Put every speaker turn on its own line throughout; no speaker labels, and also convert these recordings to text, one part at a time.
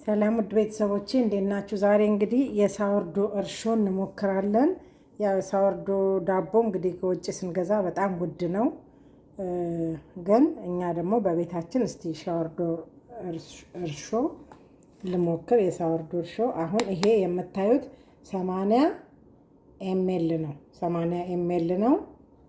ሰላም ውድ ቤተሰቦቼ እንዴት ናችሁ? ዛሬ እንግዲህ የሳወርዶ እርሾ እንሞክራለን። ያው የሳወርዶ ዳቦ እንግዲህ ከውጭ ስንገዛ በጣም ውድ ነው። ግን እኛ ደግሞ በቤታችን እስቲ ሳወርዶ እርሾ ልሞክር። የሳወርዶ እርሾ አሁን ይሄ የምታዩት 80 ኤምኤል ነው። 80 ኤምኤል ነው።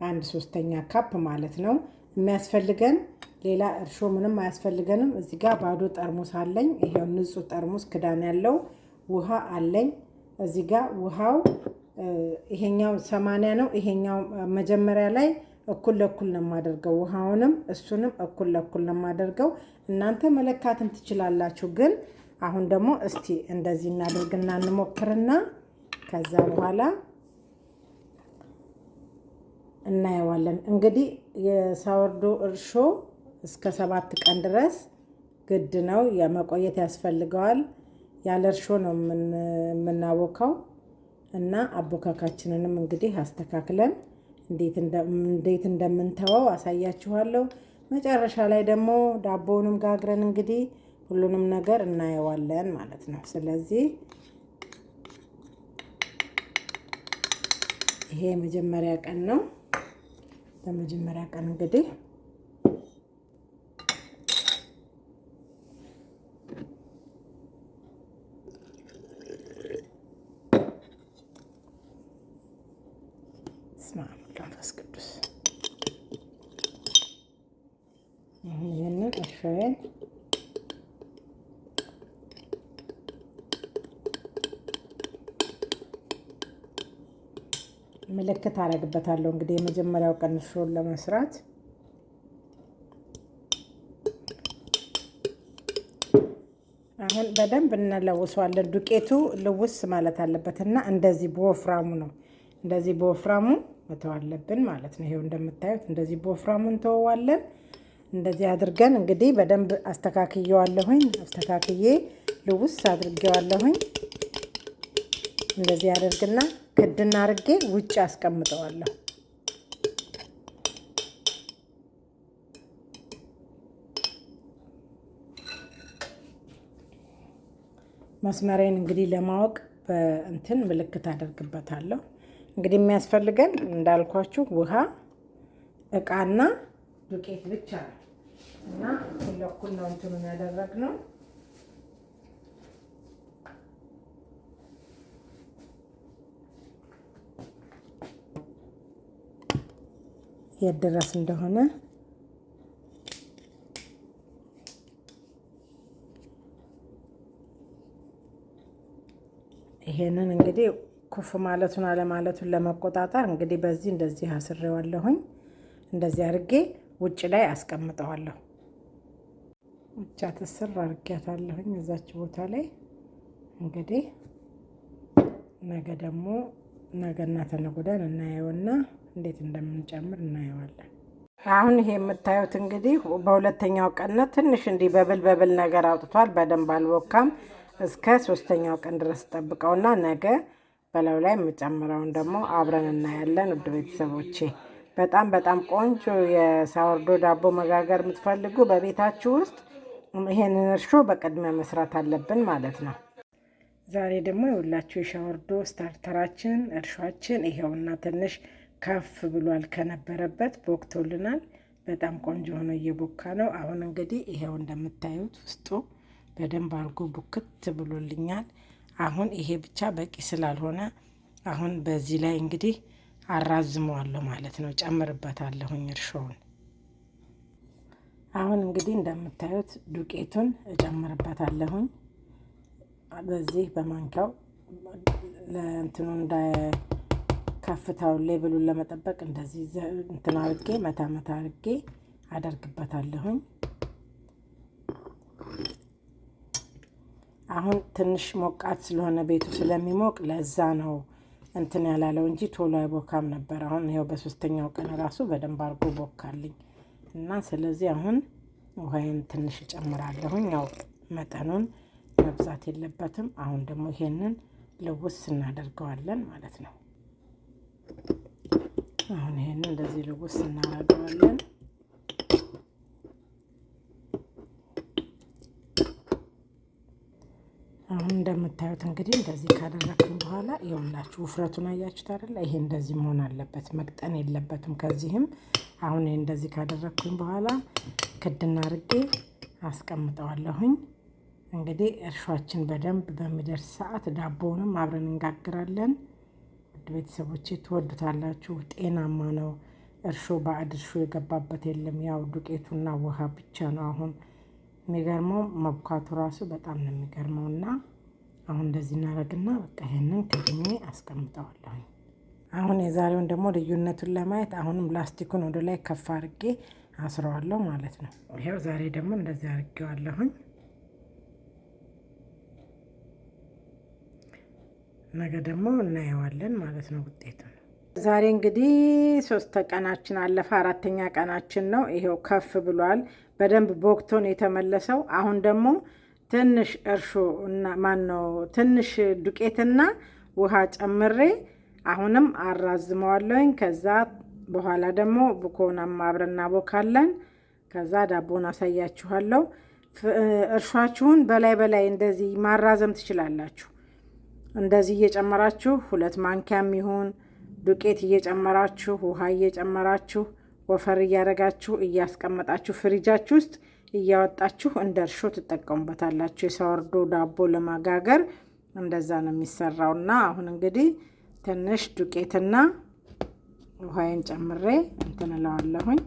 1/3 ካፕ ማለት ነው የሚያስፈልገን። ሌላ እርሾ ምንም አያስፈልገንም። እዚህ ጋር ባዶ ጠርሙስ አለኝ። ይሄው ንጹህ ጠርሙስ ክዳን ያለው ውሃ አለኝ። እዚህ ጋር ውሃው ይሄኛው 80 ነው። ይሄኛው መጀመሪያ ላይ እኩል ለእኩል ነው የማደርገው። ውሃውንም እሱንም እኩል ለእኩል ነው የማደርገው። እናንተ መለካትን ትችላላችሁ። ግን አሁን ደግሞ እስቲ እንደዚህ እናደርግና እንሞክርና ከዛ በኋላ እናየዋለን። እንግዲህ የሳወርዶ እርሾ እስከ 7 ቀን ድረስ ግድ ነው የመቆየት ያስፈልገዋል። ያለ እርሾ ነው የምናቦካው እና አቦካካችንንም እንግዲህ አስተካክለን እንዴት እንደምንተወው አሳያችኋለሁ። መጨረሻ ላይ ደግሞ ዳቦውንም ጋግረን እንግዲህ ሁሉንም ነገር እናየዋለን ማለት ነው። ስለዚህ ይሄ የመጀመሪያ ቀን ነው። በመጀመሪያ ቀን እንግዲህ መንፈስ ቅዱስ ይህንን እርሾዬን ምልክት አደርግበታለሁ። እንግዲህ የመጀመሪያው ቀን እርሾን ለመስራት አሁን በደንብ እንለውሰዋለን። ዱቄቱ ልውስ ማለት አለበትና እንደዚህ በወፍራሙ ነው። እንደዚህ በወፍራሙ መተው አለብን ማለት ነው። ይሄው እንደምታዩት እንደዚህ በወፍራሙ እንተዋለን። እንደዚህ አድርገን እንግዲህ በደንብ አስተካክየዋለሁኝ። አስተካክዬ ልውስ አድርጌዋለሁኝ። እንደዚህ አድርግና ክድና አድርጌ ውጭ አስቀምጠዋለሁ። መስመሬን እንግዲህ ለማወቅ በእንትን ምልክት አደርግበታለሁ። እንግዲህ የሚያስፈልገን እንዳልኳችሁ ውሃ፣ እቃና ዱቄት ብቻ ነው እና ሁለኩል ነው እንትኑን ያደረግነው። የት ድረስ እንደሆነ ይሄንን እንግዲህ ኩፍ ማለቱን አለማለቱን ለመቆጣጠር እንግዲህ በዚህ እንደዚህ አስሬዋለሁኝ። እንደዚህ አድርጌ ውጭ ላይ አስቀምጠዋለሁ። ብቻ ትስር አድርጌያታለሁኝ እዛች ቦታ ላይ። እንግዲህ ነገና ተነገ ወዲያ እናየውና እንዴት እንደምንጨምር እናየዋለን። አሁን ይሄ የምታዩት እንግዲህ በሁለተኛው ቀን ነው። ትንሽ እንዲህ በብል ነገር አውጥቷል። በደንብ አልቦካም። እስከ 3ኛው ቀን ድረስ ጠብቀውና ነገ በላዩ ላይ የምጨምረውን ደግሞ አብረን እናያለን። ውድ ቤተሰቦቼ በጣም ቆንጆ የሳወርዶ ዳቦ መጋገር የምትፈልጉ በቤታችሁ ውስጥ ይሄንን እርሾ በቅድሚያ መስራት አለብን ማለት ነው። ዛሬ ደግሞ የሁላችሁ የሳወርዶ ስታርተራችን እርሾችን ይሄውና ትንሽ ከፍ ብሏል። ከነበረበት ቦክቶልናል። በጣም ቆንጆ ሆኖ እየቦካ ነው። አሁን እንግዲህ ይሄው እንደምታዩት ውስጡ በደንብ አድርጎ ቡክት ብሎልኛል። አሁን ይሄ ብቻ በቂ ስላልሆነ አሁን በዚህ ላይ እንግዲህ አራዝመዋለሁ ማለት ነው። ጨምርበታለሁኝ እርሾውን። አሁን እንግዲህ እንደምታዩት ዱቄቱን እጨምርበታለሁኝ። በዚህ በማንኪያው ለእንትኑ ከፍታውን ሌብሉን ለመጠበቅ እንደዚህ እንትን አድርጌ መታ አድርጌ አደርግበታለሁኝ። አሁን ትንሽ ሞቃት ስለሆነ ቤቱ ስለሚሞቅ ለዛ ነው እንትን ያላለው እንጂ ቶሎ አይቦካም ነበር። አሁን ይሄው በ3ኛው ቀን ራሱ በደንብ አድርጎ ቦካልኝ እና ስለዚህ አሁን ውሃዬን ትንሽ እጨምራለሁኝ። ያው መጠኑን መብዛት የለበትም። አሁን ደግሞ ይሄንን ልውስ እናደርገዋለን ማለት ነው። አሁን ይሄንን እንደዚህ ልውስ እናደርገዋለን። አሁን እንደምታዩት እንግዲህ እንደዚህ ካደረግኩኝ በኋላ ይኸውላችሁ ውፍረቱን አያችሁት አይደለ? ይሄ እንደዚህ መሆን አለበት፣ መቅጠን የለበትም። ከዚህም አሁን ይሄ እንደዚህ ካደረግኩኝ በኋላ ክድና አድርጌ አስቀምጠዋለሁኝ። እንግዲህ እርሾአችን በደንብ በሚደርስ ሰዓት ዳቦውንም አብረን እንጋግራለን። ውድ ቤተሰቦቼ ትወዱታላችሁ። ጤናማ ነው። እርሾ ባዕድ እርሾ የገባበት የለም። ያው ዱቄቱና ውሃ ብቻ ነው። አሁን የሚገርመው መብኳቱ ራሱ በጣም ነው የሚገርመው። እና አሁን እንደዚህ እናደርግና በቃ ይሄንን ከድኜ አስቀምጠዋለሁኝ። አሁን የዛሬውን ደግሞ ልዩነቱን ለማየት አሁንም ላስቲኩን ወደ ላይ ከፍ አድርጌ አስረዋለሁ ማለት ነው። ይሄው ዛሬ ደግሞ እንደዚህ አድርጌዋለሁኝ። ነገ ደግሞ እናየዋለን ማለት ነው ውጤቱን። ዛሬ እንግዲህ 3 ቀናችን አለፈ። 4ኛ ቀናችን ነው። ይሄው ከፍ ብሏል። በደንብ ቦክቶን የተመለሰው። አሁን ደግሞ ትንሽ እርሾ እና ትንሽ ዱቄትና ውሃ ጨምሬ አሁንም አራዝመዋለሁኝ። ከዛ በኋላ ደግሞ ቡኮናም አብረን እናቦካለን። ከዛ ዳቦን አሳያችኋለሁ። እርሾአችሁን በላይ እንደዚህ ማራዘም ትችላላችሁ። እንደዚህ እየጨመራችሁ 2 ማንኪያም ይሁን ዱቄት እየጨመራችሁ ውሃ እየጨመራችሁ ወፈር እያደረጋችሁ እያስቀመጣችሁ ፍሪጃችሁ ውስጥ እያወጣችሁ እንደ እርሾ ትጠቀሙበታላችሁ። የሳወርዶ ዳቦ ለማጋገር እንደዛ ነው የሚሰራውና አሁን እንግዲህ ትንሽ ዱቄትና ውሃዬን ጨምሬ እንትን እለዋለሁኝ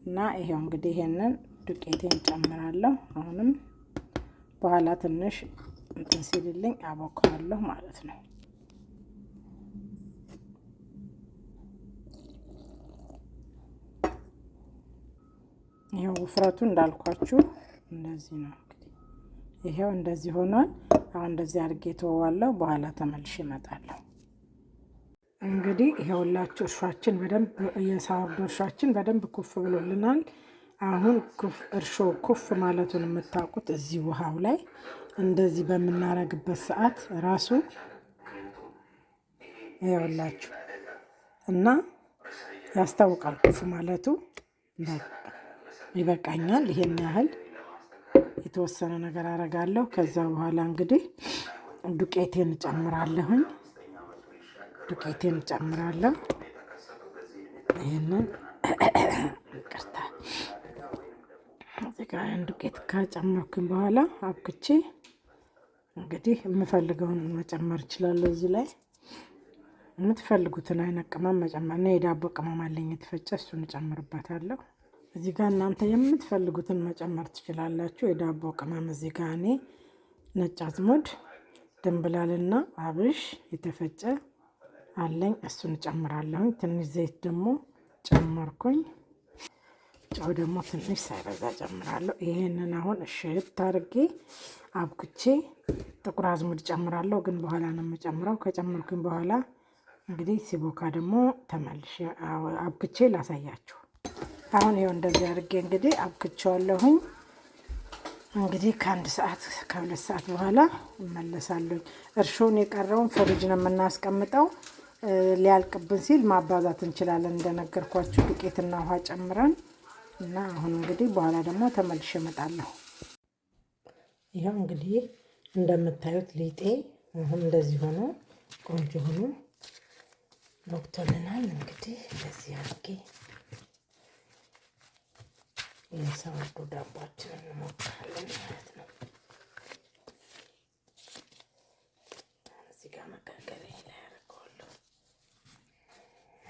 እና ይሄው እንግዲህ ይሄንን ዱቄቴን ጨምራለሁ። አሁንም በኋላ ትንሽ እንትን ሲልልኝ አቦካዋለሁ ማለት ነው። ይሄው ውፍረቱ እንዳልኳችሁ እንደዚህ ነው። ይሄው እንደዚህ ሆኗል። አሁን እንደዚህ አድርጌ ተወዋለሁ። በኋላ ተመልሼ እመጣለሁ። እንግዲህ ይሄውላችሁ እርሾአችን በደንብ የሳወርዶ እርሾአችን በደንብ ኩፍ ብሎልናል። አሁን እርሾ ኩፍ ማለቱን የምታውቁት እዚህ ውሃው ላይ እንደዚህ በምናረግበት ሰዓት ራሱ ይሄውላችሁ እና ያስታውቃል ኩፍ ማለቱ። ይበቃኛል። ይሄን ያህል የተወሰነ ነገር አረጋለሁ። ከዛ በኋላ እንግዲህ ዱቄቴን ጨምራለሁኝ። ይሄንን ይቅርታ፣ እዚህ ጋር ዱቄት ከጨመርኩኝ በኋላ አብክቼ እንግዲህ የምፈልገውን መጨመር እችላለሁ። እዚህ ላይ የምትፈልጉትን አይነት ቅመም መጨመር እና የዳቦ ቅመም አለኝ የተፈጨ፣ እሱን እጨምርበታለሁ። እዚህ ጋር እናንተ የምትፈልጉትን መጨመር ትችላላችሁ። የዳቦ ቅመም እዚህ ጋር እኔ ነጭ አዝሙድ፣ ድንብላልና አብሽ የተፈጨ አለኝ፣ እሱን ጨምራለሁኝ። ትንሽ ዘይት ደግሞ ጨመርኩኝ። ጨው ደግሞ ትንሽ ሳይበዛ ጨምራለሁ። ይሄንን አሁን እሽት አድርጌ አብኩቼ ጥቁር አዝሙድ ጨምራለሁ፣ ግን በኋላ ነው የምጨምረው። ከጨመርኩኝ በኋላ እንግዲህ ሲቦካ ደግሞ ተመልሼ አብኩቼ ላሳያችሁ። አሁን ይኸው እንደዚህ አድርጌ እንግዲህ አብክቼዋለሁኝ። እንግዲህ ከ1 ሰዓት ከ2 ሰዓት በኋላ እመለሳለሁ። እርሾን የቀረውን ፍሪጅ ነው የምናስቀምጠው። ሊያልቅብን ሲል ማባዛት እንችላለን፣ እንደነገርኳችሁ ዱቄትና ውሃ ጨምረን እና አሁን እንግዲህ በኋላ ደግሞ ተመልሼ እመጣለሁ። ይኸው እንግዲህ እንደምታዩት ሊጤ አሁን እንደዚህ ሆኖ ቆንጆ ሆኖ ቦክቶልናል። እንግዲህ እንደዚህ አድርጌ የሳወርዶ ዳቦአችንን እንሞክራለን ማለት ነው። እዚህ ጋር መጋገሪያ ላይ አደርገዋለሁ።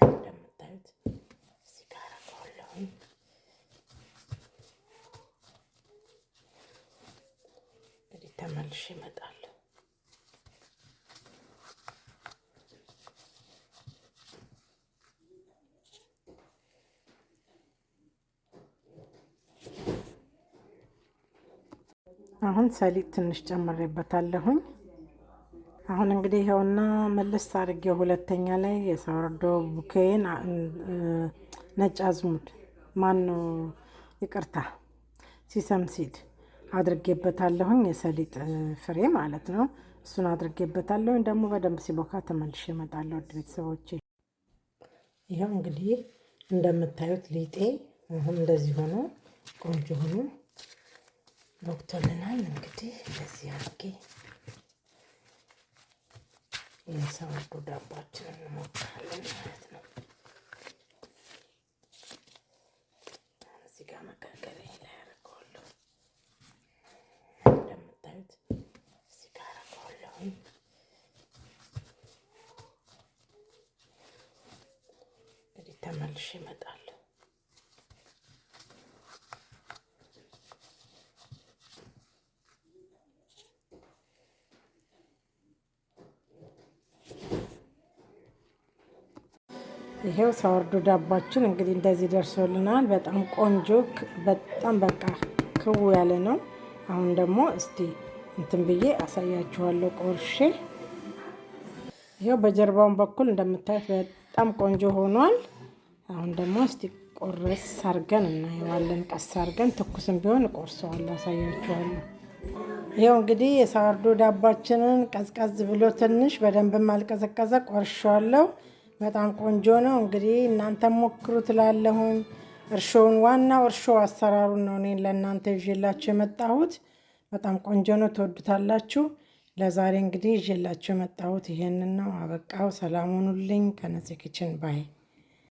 እንደምታዩት እዚህ ጋር አደርገዋለሁ። እንግዲህ ተመልሼ እመጣለሁ። አሁን ሰሊጥ ትንሽ ጨምሬበታለሁኝ። አሁን እንግዲህ ይኸውና መለስ አድርጌው ሁለተኛ ላይ የሳወርዶ ቡኬን ነጭ አዝሙድ ይቅርታ ሲሰም ሲድ አድርጌበታለሁኝ። የሰሊጥ ፍሬ ማለት ነው። እሱን አድርጌበታለሁኝ። ደግሞ በደንብ ሲቦካ ተመልሼ እመጣለሁ። ውድ ቤተሰቦቼ ይኸው እንግዲህ እንደምታዩት ሊጤ አሁን እንደዚህ ሆኖ ቆንጆ ሆኖ ቦክቶልናል። እንግዲህ እንደዚህ አድርጌ የሶርዶ ዳቦአችንን እንሞክራለን ማለት ነው። እዚህ ጋር መጋገሪያ ላይ አደርገዋለሁ። እንደምታዩት እዚህ ጋር አደርገዋለሁ። እንግዲህ ተመልሼ እመጣለሁ። ይሄው ሳወርዶ ዳባችን እንግዲህ እንደዚህ ደርሶልናል። በጣም ቆንጆ በጣም በቃ ክው ያለ ነው። አሁን ደግሞ እስቲ እንትን ብዬ አሳያችኋለሁ ቆርሼ። ይሄው በጀርባውን በኩል እንደምታዩት በጣም ቆንጆ ሆኗል። አሁን ደግሞ እስቲ ቆረስ አርገን እናየዋለን። ቀስ አርገን ትኩስም ቢሆን ቆርሰዋለሁ፣ አሳያችኋለሁ። ይሄው እንግዲህ የሳወርዶ ዳባችንን ቀዝቀዝ ብሎ ትንሽ በደንብም አልቀዘቀዘ ቆርሼዋለሁ። በጣም ቆንጆ ነው። እንግዲህ እናንተም ሞክሩ ትላለሁኝ። እርሾውን ዋናው እርሾ አሰራሩን ነው እኔ ለእናንተ ይዤላችሁ የመጣሁት። በጣም ቆንጆ ነው፣ ትወዱታላችሁ። ለዛሬ እንግዲህ ይዤላችሁ የመጣሁት ይሄንን ነው። አበቃው። ሰላም ሁኑልኝ። ከነፂ ኪችን ባይ